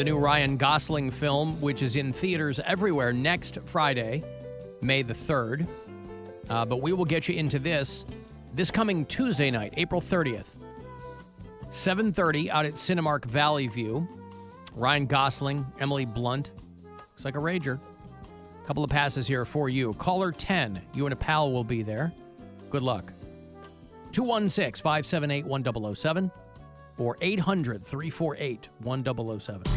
The new Ryan Gosling film, which is in theaters everywhere next Friday, May the 3rd. But we will get you into this coming Tuesday night, April 30th. 7:30 out at Cinemark Valley View. Ryan Gosling, Emily Blunt. Looks like a rager. A couple of passes here for you. Caller 10. You and a pal will be there. Good luck. 216-578-1007 or 800-348-1007.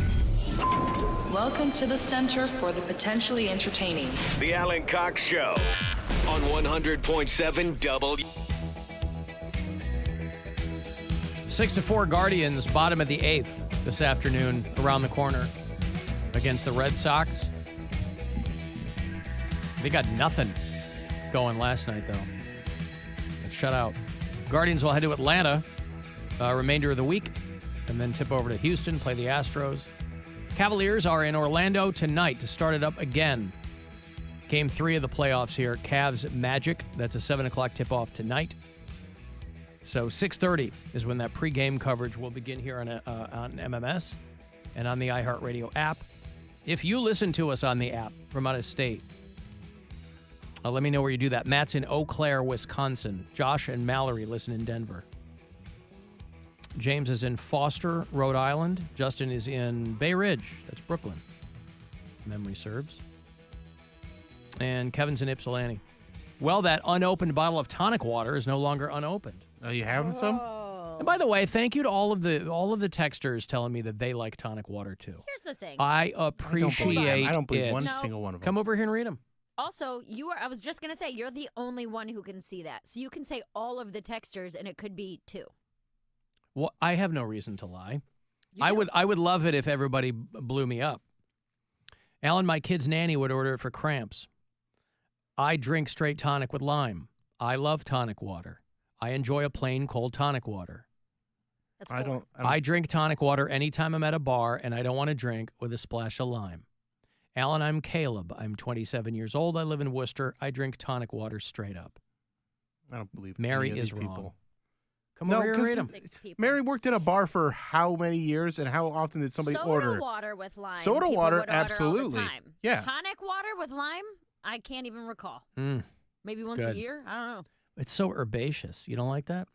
Welcome to the Center for the Potentially Entertaining. The Alan Cox Show on 100.7 W. 6-4 Guardians, bottom of the 8th this afternoon, around the corner against the Red Sox. They got nothing going last night, though. Shut out. Guardians will head to Atlanta remainder of the week and then tip over to Houston, play the Astros. Cavaliers are in Orlando tonight to start it up again. Game 3 of the playoffs here. Cavs Magic. That's a 7 o'clock tip-off tonight. So 6:30 is when that pregame coverage will begin here on MMS and on the iHeartRadio app. If you listen to us on the app from out of state, let me know where you do that. Matt's in Eau Claire, Wisconsin. Josh and Mallory listen in Denver. James is in Foster, Rhode Island. Justin is in Bay Ridge. That's Brooklyn. Memory serves. And Kevin's in Ypsilanti. Well, that unopened bottle of tonic water is no longer unopened. Are you having some? And by the way, thank you to all of the texters telling me that they like tonic water too. Here's the thing. I appreciate I don't believe it. one single one of them. Come over here and read them. Also, I was just going to say, you're the only one who can see that. So you can say all of the texters, and it could be 2. Well, I have no reason to lie. I would love it if everybody blew me up. Alan, my kid's nanny would order it for cramps. I drink straight tonic with lime. I love tonic water. I enjoy a plain cold tonic water. That's cool. I drink tonic water anytime I'm at a bar, and I don't want to drink with a splash of lime. Alan, I'm Caleb. I'm 27 years old. I live in Worcester. I drink tonic water straight up. I don't believe Mary any of is these wrong. people. Come over here and read them. 6 people. Mary worked in a bar for how many years, and how often did somebody order? Soda water with lime. Soda People water, would order all the absolutely. time. Yeah. Tonic water with lime? I can't even recall. Maybe once good. a year? I don't know. It's so herbaceous. You don't like that?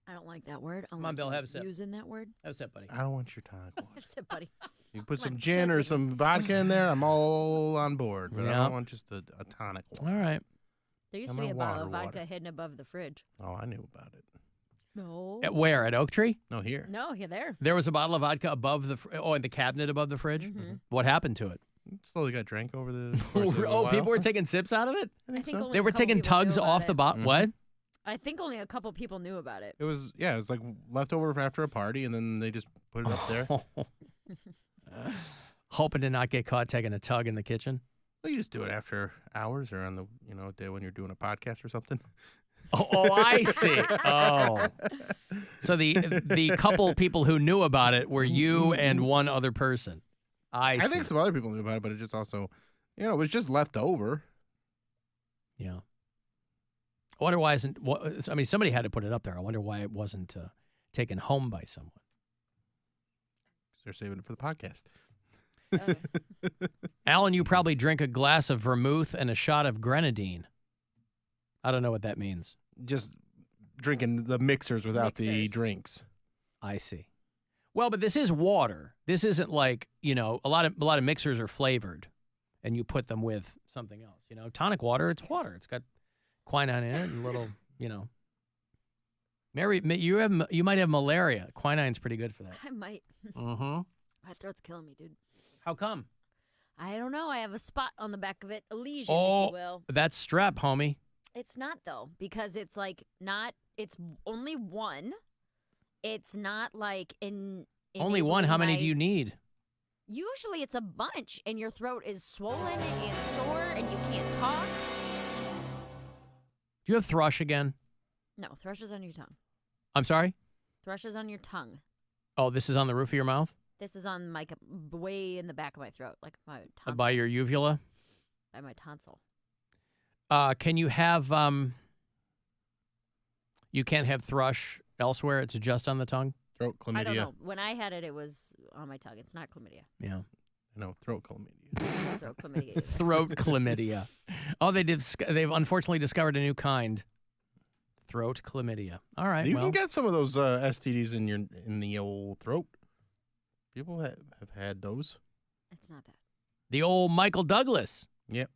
I don't like that word. Come on, Bill, have a sip. Using that word. Have a sip, buddy. I don't want your tonic water. Have a sip, buddy. You put Come some on, gin or let's some vodka in there, I'm all on board. But I Yeah. don't want just a tonic water. All right. There used I'm to be a a bottle of water. vodka hidden above the fridge. Oh, I knew about it. No. At where? At Oak Tree? No, here. No, you're there. There was a bottle of vodka above the in the cabinet above the fridge. Mm-hmm. What happened to it? It slowly got drank over the course of a Oh, while. people were taking sips out of it. I think so. only They a were couple taking people knew tugs about off the it. bottle. What? I think only a couple people knew about it. It was like leftover after a party, and then they just put it up there. Hoping to not get caught taking a tug in the kitchen. Well, you just do it after hours or on the day when you're doing a podcast or something. Oh, I see. Oh, so the couple people who knew about it were you and one other person. I see. think some other people knew about it, but it just also, it was just left over. Yeah. I wonder why somebody had to put it up there. I wonder why it wasn't taken home by someone. They're saving it for the podcast. Alan, you probably drink a glass of vermouth and a shot of grenadine. I don't know what that means. Just drinking the mixers without the drinks. I see. Well, but this is water. This isn't like, a lot of mixers are flavored and you put them with something else. Tonic water, it's water. It's got quinine in it and a little, Mary, you might have malaria. Quinine's pretty good for that. I might. Mm-hmm. My throat's killing me, dude. How come? I don't know. I have a spot on the back of it, a lesion, if you will. That's strep, homie. It's not, though, because it's it's only one. It's not like in Only one? How many do you need? Usually it's a bunch, and your throat is swollen and sore, and you can't talk. Do you have thrush again? No, thrush is on your tongue. I'm sorry? Thrush is on your tongue. Oh, this is on the roof of your mouth? This is on way in the back of my throat, like my tonsil. By your uvula? By my tonsil. Can you have, you can't have thrush elsewhere? It's just on the tongue? Throat chlamydia. I don't know. When I had it, it was on my tongue. It's not chlamydia. Yeah. No, throat chlamydia. Throat chlamydia. Throat chlamydia. Oh, they've unfortunately discovered a new kind. Throat chlamydia. All right. You can get some of those STDs in the old throat. People have had those. It's not that. The old Michael Douglas. Yep.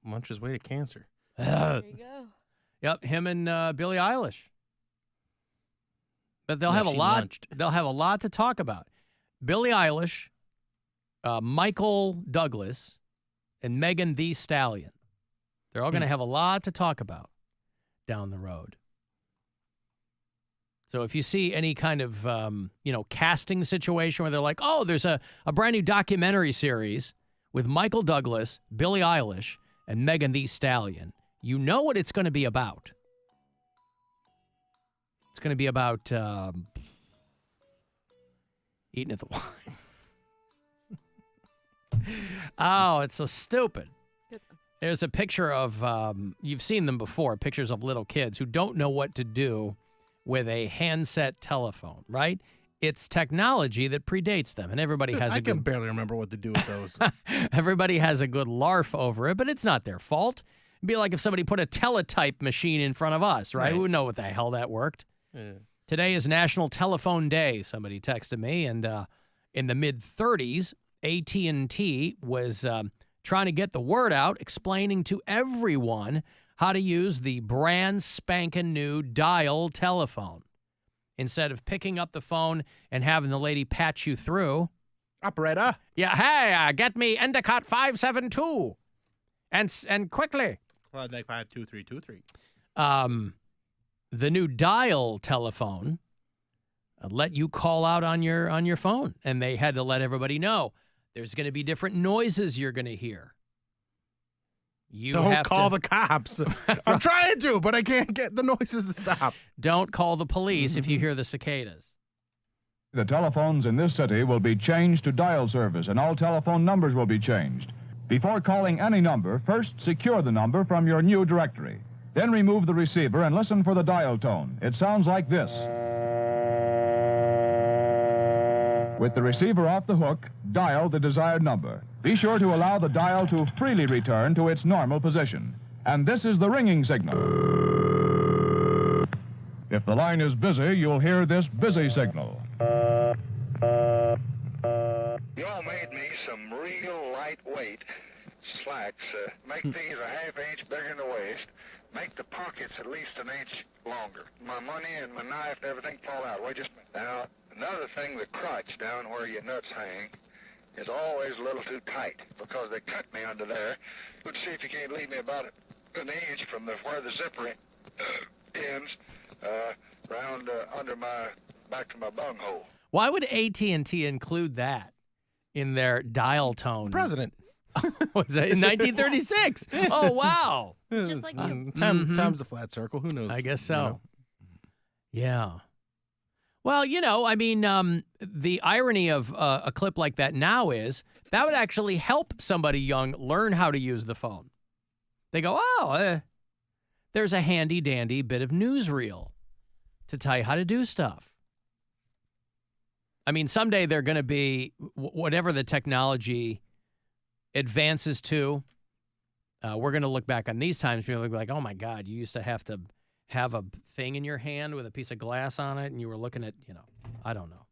Munches way to cancer. There you go. Yep, him and Billie Eilish. But they'll Yeah, have a she lot. lunched. They'll have a lot to talk about. Billie Eilish, Michael Douglas, and Megan Thee Stallion. They're all going to have a lot to talk about down the road. So if you see any kind of casting situation where they're like, oh, there's a brand new documentary series with Michael Douglas, Billie Eilish, and Megan Thee Stallion, you know what it's going to be about. It's going to be about eating at the wine. Oh, it's so stupid. There's a picture of, you've seen them before, pictures of little kids who don't know what to do with a handset telephone, right? It's technology that predates them, and everybody has I a can good... barely remember what to do with those. Everybody has a good larf over it, but it's not their fault. It'd be like if somebody put a teletype machine in front of us, right? Right. We would know what the hell that worked. Yeah. Today is National Telephone Day, somebody texted me, and in the mid-30s, AT&T was trying to get the word out, explaining to everyone how to use the brand spanking new dial telephone. Instead of picking up the phone and having the lady patch you through. Operator. Yeah, hey, get me Endicott 572. And quickly. Well, like 52323. The new dial telephone let you call out on your phone, and they had to let everybody know there's going to be different noises you're going to hear. You Don't have call to, the cops. I'm trying to, but I can't get the noises to stop. Don't call the police if you hear the cicadas. The telephones in this city will be changed to dial service, and all telephone numbers will be changed. Before calling any number, first secure the number from your new directory. Then remove the receiver and listen for the dial tone. It sounds like this. With the receiver off the hook, dial the desired number. Be sure to allow the dial to freely return to its normal position. And this is the ringing signal. If the line is busy, you'll hear this busy signal. Y'all made me some real lightweight slacks. Make these a half-inch bigger in the waist. Make the pockets at least an inch longer. My money and my knife and everything fall out. Wait just a minute. Now, another thing, the crotch down where your nuts hang is always a little too tight because they cut me under there. Let's see if you can't leave me about an inch from where the zipper ends round under my back to my bunghole. Why would AT&T include that in their dial tone? President. Was that in 1936? Oh, wow. Just like you. Time's a flat circle. Who knows? I guess so. You know? Yeah. Well, the irony of a clip like that now is that would actually help somebody young learn how to use the phone. They go, there's a handy-dandy bit of newsreel to tell you how to do stuff. I mean, someday they're going to be, whatever the technology advances to, we're going to look back on these times and be like, oh, my God, you used to have a thing in your hand with a piece of glass on it, and you were looking at, I don't know.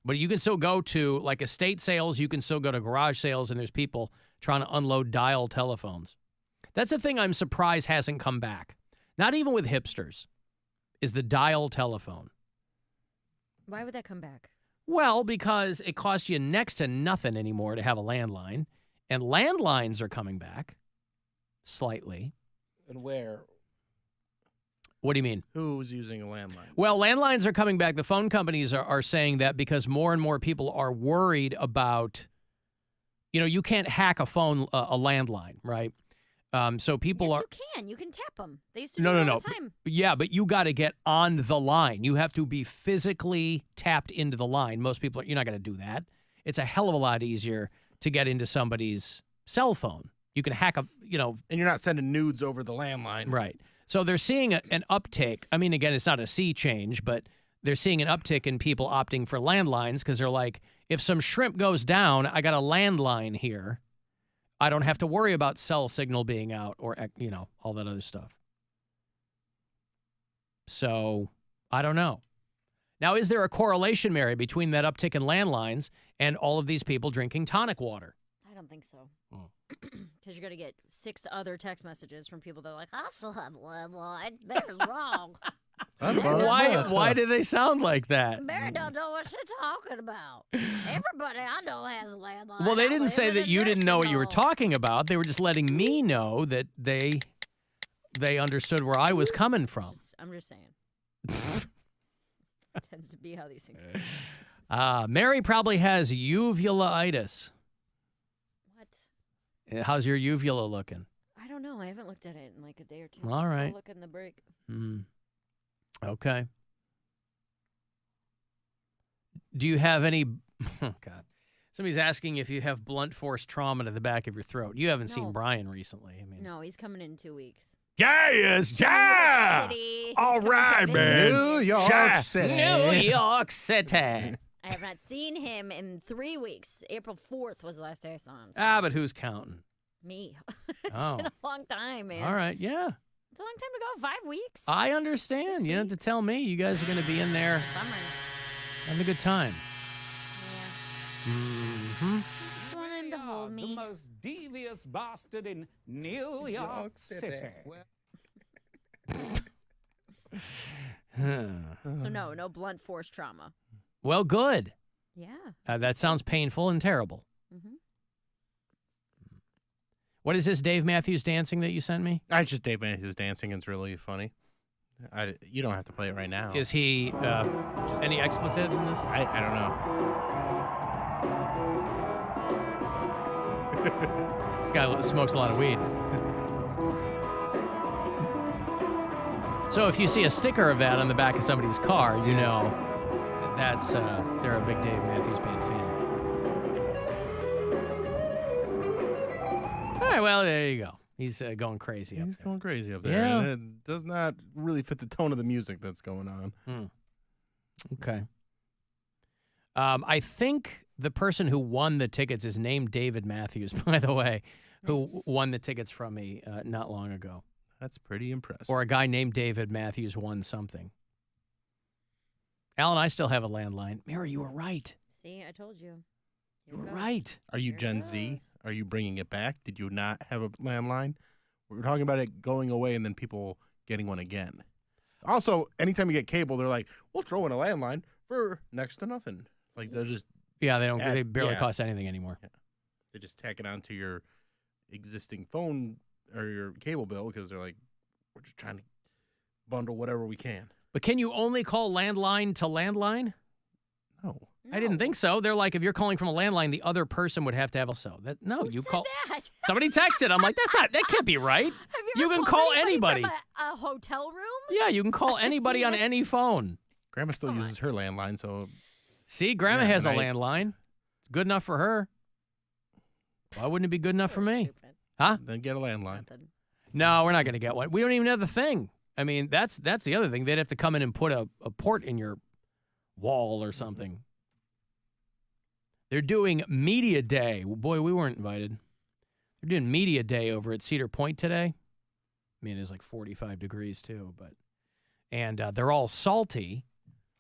But you can still go to, like, estate sales, you can still go to garage sales, and there's people trying to unload dial telephones. That's a thing I'm surprised hasn't come back. Not even with hipsters, is the dial telephone. Why would that come back? Well, because it costs you next to nothing anymore to have a landline, and landlines are coming back slightly. And where? What do you mean? Who's using a landline? Well, landlines are coming back. The phone companies are saying that because more and more people are worried about, you can't hack a landline, right? So people yes, are. You can. You can tap them. They used to do it all the time. Yeah, but you got to get on the line. You have to be physically tapped into the line. Most people you're not going to do that. It's a hell of a lot easier to get into somebody's cell phone. You can hack and you're not sending nudes over the landline. Right. So they're seeing an uptake. I mean, again, it's not a sea change, but they're seeing an uptick in people opting for landlines because they're like, if some shrimp goes down, I got a landline here. I don't have to worry about cell signal being out or, all that other stuff. So I don't know. Now, is there a correlation, Mary, between that uptick in landlines and all of these people drinking tonic water? I don't think so. Because you're going to get 6 other text messages from people that are like, I still have a landline. Mary's wrong. Why do they sound like that? Mary don't know what she's talking about. Everybody I know has a landline. Well, they I didn't live say in that a you didn't know what you were nursing home. talking about. They were just letting me know that they understood where I was coming from. I'm just saying. Tends to be how these things go. Mary probably has uvulaitis. What? How's your uvula looking? I don't know. I haven't looked at it in like a day or two. All right. I'll look in the break. Okay. Do you have any... Oh, God. Somebody's asking if you have blunt force trauma to the back of your throat. You haven't seen No. Brian recently. I mean, No, he's coming in 2 weeks. Yeah, he is. Yeah. City. All right, man. New York City. New York City. I have not seen him in 3 weeks. April 4th was the last day I saw him. So. But who's counting? Me. It's Oh. been a long time, man. All right, yeah. It's a long time to go. 5 weeks. I understand. 6 You don't have to tell me. You guys are going to be in there Bummer. having a good time. Yeah. Mm-hmm. I just want him to hold The me. most devious bastard in New York City. So no blunt force trauma. Well, good. Yeah. That sounds painful and terrible. Mm-hmm. What is this Dave Matthews dancing that you sent me? It's just Dave Matthews dancing. It's really funny. You don't have to play it right now. Is he any expletives in this? I don't know. This guy smokes a lot of weed. So if you see a sticker of that on the back of somebody's car, you know that's they're a big Dave Matthews Band fan. All right, well, there you go. He's going crazy up He's there. going crazy up there. Yeah. And it does not really fit the tone of the music that's going on. Okay. I think the person who won the tickets is named David Matthews, by the way, who won the tickets from me not long ago. That's pretty impressive. Or a guy named David Matthews won something. Alan, I still have a landline. Mary, you were right. See, I told you. You were right. Are you Gen Z? Are you bringing it back? Did you not have a landline? We were talking about it going away and then people getting one again. Also, anytime you get cable, they're like, we'll throw in a landline for next to nothing. Like they're just Yeah, they don't. They barely yeah. cost anything anymore. Yeah. They just tack it onto your existing phone or your cable bill because they're like, we're just trying to bundle whatever we can. But can you only call landline to landline? No. I didn't think so. They're like, if you're calling from a landline, the other person would have to have a so. That no, Who you said call. that? Somebody texted. I'm like, that can't be right. Have You ever can called call anybody. from a hotel room? Yeah, you can call anybody on any phone. Grandma still uses her landline, so See, Grandma Yeah, has a and landline. It's good enough for her. Why wouldn't it be good enough for me? Stupid. Huh? then get a landline. Nothing. No, we're not going to get one. We don't even have the thing. I mean, that's the other thing. They'd have to come in and put a port in your wall or something. They're doing Media Day. Well, boy, we weren't invited. They're doing Media Day over at Cedar Point today. I mean, it's like 45 degrees too, and they're all salty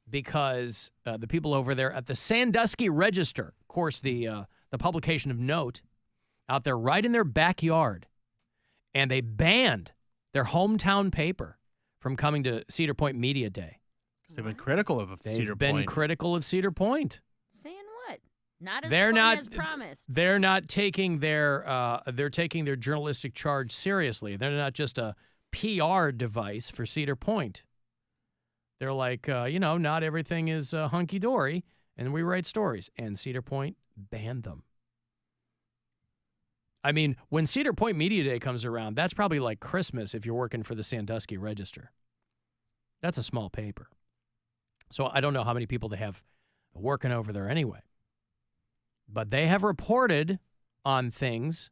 because the people over there at the Sandusky Register, of course, the publication of note, out there right in their backyard, and they banned their hometown paper from coming to Cedar Point Media Day. They've been critical of They've Cedar been Point. critical of Cedar Point. Saying what? Not as They're fun not as promised. They're not taking they're taking their journalistic charge seriously. They're not just a PR device for Cedar Point. They're like, not everything is hunky dory, and we write stories. And Cedar Point banned them. I mean, when Cedar Point Media Day comes around, that's probably like Christmas if you're working for the Sandusky Register. That's a small paper. So I don't know how many people they have working over there anyway. But they have reported on things,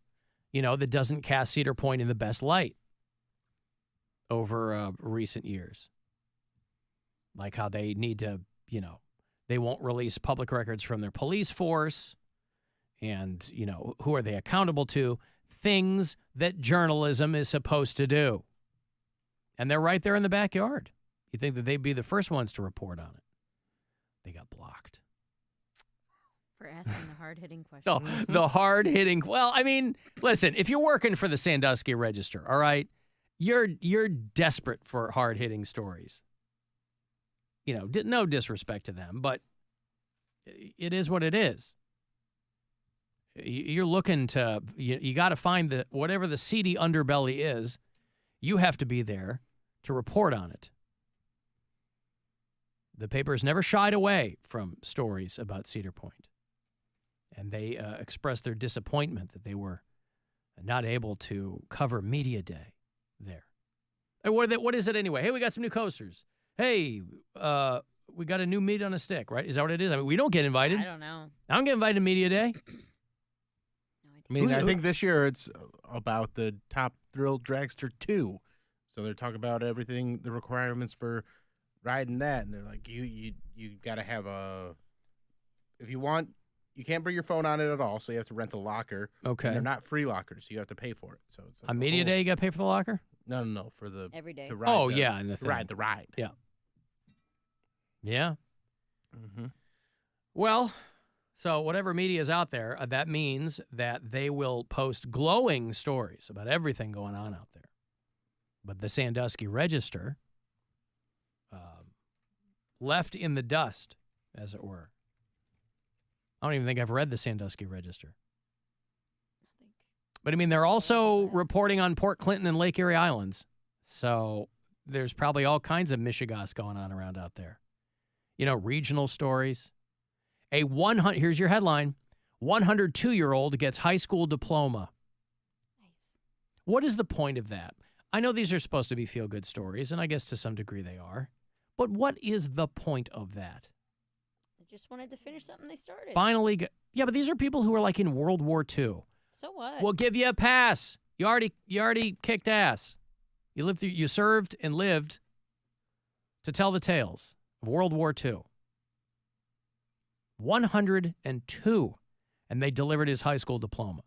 that doesn't cast Cedar Point in the best light. over recent years. Like how they need to, they won't release public records from their police force. And, who are they accountable to? Things that journalism is supposed to do. And they're right there in the backyard. You think that they'd be the first ones to report on it. They got blocked. For asking the hard-hitting question. No, the hard-hitting. Well, I mean, listen, if you're working for the Sandusky Register, all right, you're desperate for hard-hitting stories. No disrespect to them, but it is what it is. You're looking to, you got to find whatever the seedy underbelly is, you have to be there to report on it. The paper has never shied away from stories about Cedar Point. And they expressed their disappointment that they were not able to cover Media Day there. And what is it anyway? Hey, we got some new coasters. Hey, we got a new meat on a stick, right? Is that what it is? I mean, we don't get invited. I don't know. I don't get invited to Media Day. I think this year it's about the Top Thrill Dragster 2. So they're talking about everything, the requirements for riding that. And they're like, you got to have if you want, you can't bring your phone on it at all. So you have to rent a locker. Okay. And they're not free lockers, so you have to pay for it. So it's like on Media Day, you got to pay for the locker? No, for the every day. To ride and the thing. The ride. Yeah. Yeah. Mm-hmm. Well, so whatever media is out there, that means that they will post glowing stories about everything going on out there. But the Sandusky Register left in the dust, as it were. I don't even think I've read the Sandusky Register. But, I mean, they're also reporting on Port Clinton and Lake Erie Islands. So there's probably all kinds of mishigas going on around out there. Regional stories. Here's your headline. 102-year-old gets high school diploma. Nice. What is the point of that? I know these are supposed to be feel-good stories, and I guess to some degree they are. But what is the point of that? They just wanted to finish something they started. Finally, yeah, but these are people who are like in World War II. So what? We'll give you a pass. You already kicked ass. You served and lived to tell the tales of World War II. 102, and they delivered his high school diploma.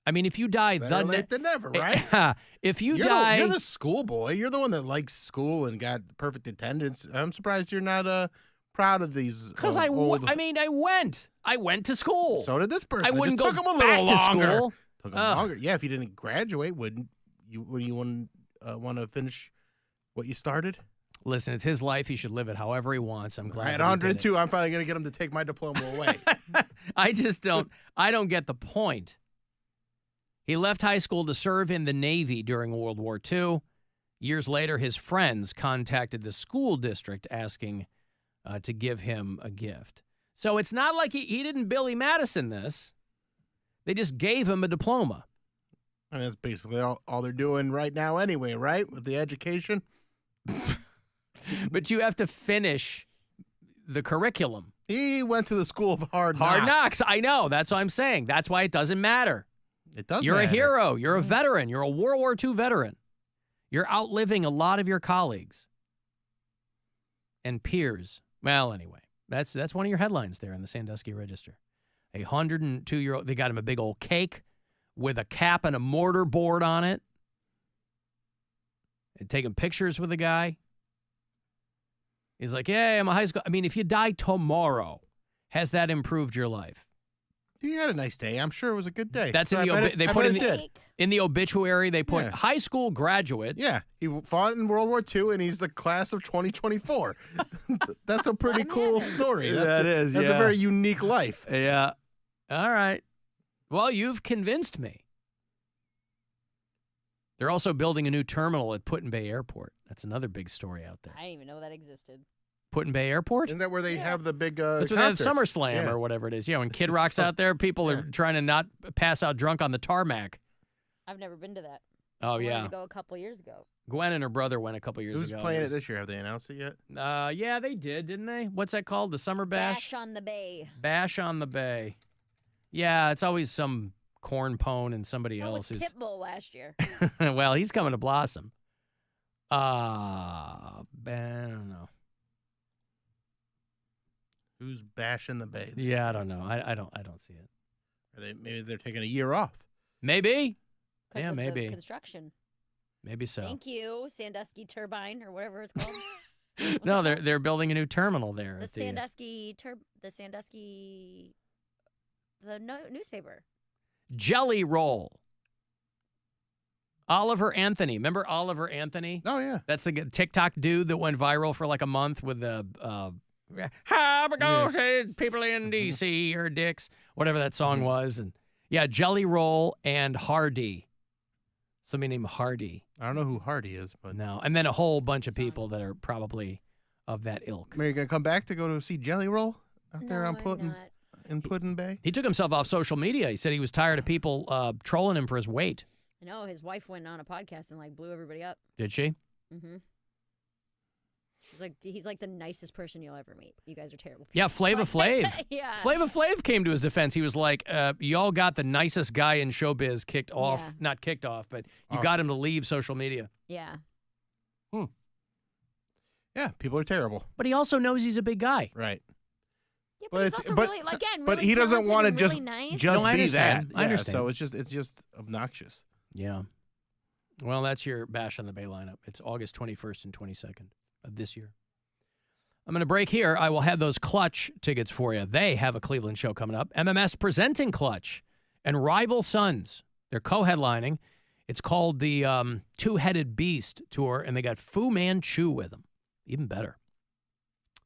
I mean, if you die Better late than never, right? If you're the schoolboy. You're the one that likes school and got perfect attendance. I'm surprised you're not proud of these. Because I went to school. So did this person. I wouldn't just go took them a back little to longer. school. Took them longer. Yeah, if you didn't graduate, wouldn't you want to finish what you started? Listen, it's his life. He should live it however he wants. I'm glad. At 102, I'm finally going to get him to take my diploma away. I don't get the point. He left high school to serve in the Navy during World War II. Years later, his friends contacted the school district asking to give him a gift. So it's not like he didn't Billy Madison this. They just gave him a diploma. I mean, that's basically all they're doing right now anyway, right? With the education. But you have to finish the curriculum. He went to the school of hard knocks. Hard knocks. I know. That's what I'm saying. That's why it doesn't matter. It does You're matter. a hero. You're a veteran. You're a World War II veteran. You're outliving a lot of your colleagues and peers. Well, anyway, that's one of your headlines there in the Sandusky Register. A 102-year-old, they got him a big old cake with a cap and a mortar board on it. And taking pictures with the guy. He's like, yeah, I'm a high school. I mean, if you die tomorrow, has that improved your life? He had a nice day. I'm sure it was a good day. That's in in the obituary. They put high school graduate. Yeah, he fought in World War II, and he's the class of 2024. That's a pretty cool story. That's a very unique life. Yeah. All right. Well, you've convinced me. They're also building a new terminal at Put-in-Bay Airport. That's another big story out there. I didn't even know that existed. Put-in-Bay Airport? Isn't that where they have the big That's where they have SummerSlam or whatever it is. Yeah, when Kid Rock's out there, people are trying to not pass out drunk on the tarmac. I've never been to that. Oh, I wanted yeah. to go a couple years ago. Gwen and her brother went a couple years Who's ago. playing it this year? Have they announced it yet? Yeah, they did, didn't they? What's that called? The Summer Bash? Bash on the Bay. Bash on the Bay. Yeah, it's always some Corn Pone and somebody That else. was Pitbull last year. Well, he's coming to Blossom. I don't know. Who's bashing the Bay? Yeah, I don't know. I don't see it. Maybe they're taking a year off. Maybe. 'Cause Yeah, of the maybe. construction. Maybe so. Thank you, Sandusky Turbine or whatever it's called. No, they're building a new terminal there. The Sandusky newspaper. Jelly Roll. Oliver Anthony. Remember Oliver Anthony? Oh, yeah. That's the TikTok dude that went viral for like a month with the how goes people in D.C. are dicks, whatever that song was. And yeah, Jelly Roll and Hardy. Somebody named Hardy. I don't know who Hardy is, but No. And then a whole bunch of people that are probably of that ilk. Mary, you gonna come back to go to see Jelly Roll out there No, on I'm Puddin' not. in Puddin' Bay? He took himself off social media. He said he was tired of people trolling him for his weight. I know his wife went on a podcast and like blew everybody up. Did she? Mm-hmm. He's like the nicest person you'll ever meet. You guys are terrible people. Yeah, Flava Flav. Yeah. Flava Flav came to his defense. He was like, y'all got the nicest guy in showbiz kicked off. Yeah. Not kicked off, but you got him to leave social media. Yeah. Yeah, people are terrible. But he also knows he's a big guy. Right. Yeah, But but, it's- he's also but- really, again, But really he doesn't talented want to and just really nice. No, I be that. understand. I Yeah, understand. So it's just obnoxious. Yeah. Well, that's your Bash on the Bay lineup. It's August 21st and 22nd of this year. I'm going to break here. I will have those Clutch tickets for you. They have a Cleveland show coming up. MMS presenting Clutch and Rival Sons. They're co-headlining. It's called the Two-Headed Beast Tour, and they got Fu Manchu with them. Even better.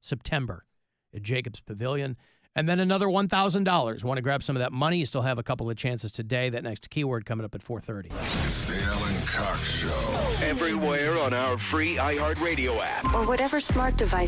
September at Jacobs Pavilion. And then another $1,000. Want to grab some of that money? You still have a couple of chances today. That next keyword coming up at 4:30. It's the Alan Cox Show. Everywhere on our free iHeartRadio app. Or whatever smart device